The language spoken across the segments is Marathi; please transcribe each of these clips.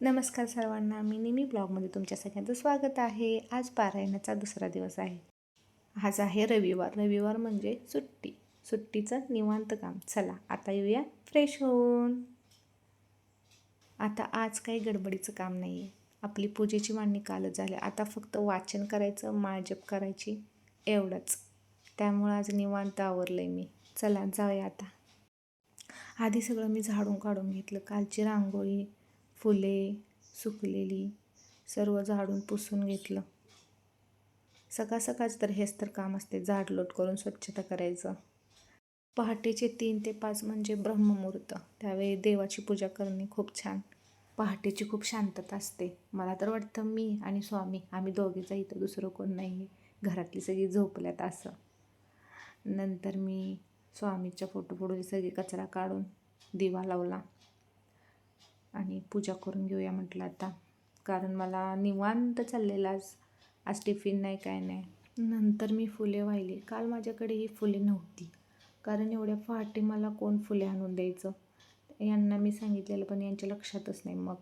नमस्कार सर्वांना, मी निमी ब्लॉगमध्ये तुमच्या सगळ्यांचं स्वागत आहे. आज पारायणाचा दुसरा दिवस आहे. आज आहे रविवार म्हणजे सुट्टीचं निवांत काम. चला आता येऊया फ्रेश होऊन. आता आज काही गडबडीचं काम नाही आहे. आपली पूजेची मांडणी कालच झाली. आता फक्त वाचन करायचं, माळजप करायची एवढंच. त्यामुळं आज निवांत आवरलं आहे मी. चला जाऊया आता. आधी सगळं मी झाडून काढून घेतलं. कालची रांगोळी, फुले सुकलेली सर्व झाडून पुसून घेतलं. सकाळच तर हेच तर काम असते, झाडलोट करून स्वच्छता करायचं. पहाटेचे 3 ते 5 म्हणजे ब्रह्ममुहूर्त. त्यावेळी देवाची पूजा करणे खूप छान. पहाटेची खूप शांतता असते. मला तर वाटतं मी आणि स्वामी आम्ही दोघेच इथं, दुसरं कोण नाही आहे. घरातली सगळी झोपल्यात असं. नंतर मी स्वामीच्या फोटोपुढे सगळी कचरा काढून दिवा लावला आणि पूजा करून घेऊया म्हटलं आता. कारण मला निवांत चाललेलं आज टिफिन नाही काय नाही. नंतर मी फुले वाहिली. काल माझ्याकडे ही फुले नव्हती, कारण एवढ्या पहाटे मला कोण फुले आणून द्यायचं. यांना मी सांगितलेलं पण यांच्या लक्षातच नाही. मग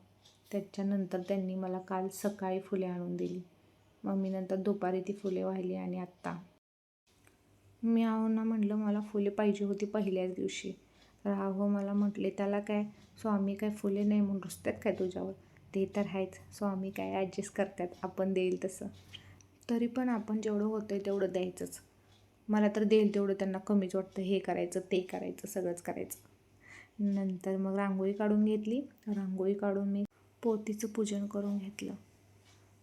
त्याच्यानंतर त्यांनी मला काल सकाळी फुले आणून दिली. मग मी नंतर दुपारी ती फुले वाहिली आणि आत्ता मी ना म्हटलं मला फुले पाहिजे होती पहिल्याच दिवशी. राहो मला म्हटले त्याला काय स्वामी काय फुले नाही म्हणून रुसतात काय तुझ्यावर. ते तर आहेच, स्वामी काय ॲडजस्ट करतात आपण देईल तसं. तरी पण आपण जेवढं होतं आहे तेवढं द्यायचंच. मला तर देईल तेवढं त्यांना कमीच वाटतं. हे करायचं ते करायचं सगळंच करायचं. नंतर मग रांगोळी काढून घेतली. रांगोळी काढून मी पोथीचं पूजन करून घेतलं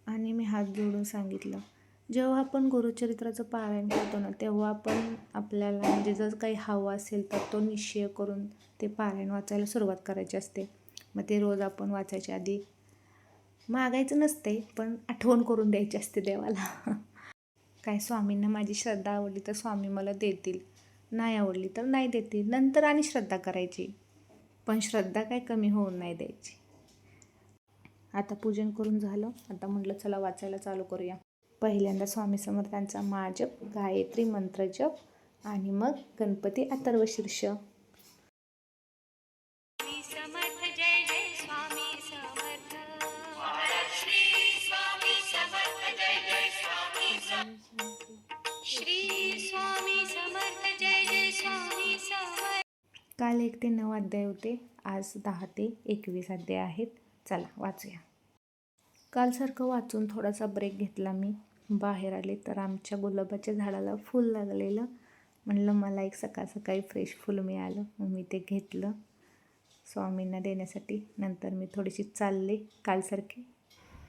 आणि मी हात जोडून सांगितलं, जेव्हा आपण गुरुचरित्राचं पारायण करतो ना, तेव्हा आपण आपल्याला म्हणजे जर काही हवं असेल तर तो निश्चय करून ते पारायण वाचायला सुरुवात करायची असते. मग ते रोज आपण वाचायच्या आधी मागायचं नसते, पण आठवण करून द्यायची असते देवाला. काय स्वामींना माझी श्रद्धा आवडली तर स्वामी मला देतील, नाही आवडली तर नाही देतील. नंतर आणि श्रद्धा करायची, पण श्रद्धा काय कमी होऊन नाही द्यायची. आता पूजन करून झालं. आता म्हटलं चला वाचायला चालू करूया. पहिल्यांदा स्वामी समर्थांचा माळजप, गायत्री मंत्रजप आणि मग गणपती अथर्वशीर्ष. काल 1 ते 9 अध्याय होते. आज 10 ते 21 अध्याय आहेत. चला वाचूया. कालसारखं वाचून थोडासा ब्रेक घेतला. मी बाहेर आले तर आमच्या गुलाबाच्या झाडाला फूल लागलेलं. म्हणलं मला एक सकाळी फ्रेश फूल मिळालं, मग मी ते घेतलं स्वामींना देण्यासाठी. नंतर मी थोडीशी चालले कालसारखी.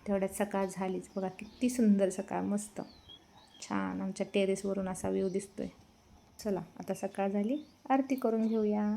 तेवढ्यात सकाळ झालीच. बघा किती सुंदर सकाळ, मस्त छान आमच्या टेरेसवरून असा व्ह्यू दिसतोय. चला आता सकाळ झाली, आरती करून घेऊया.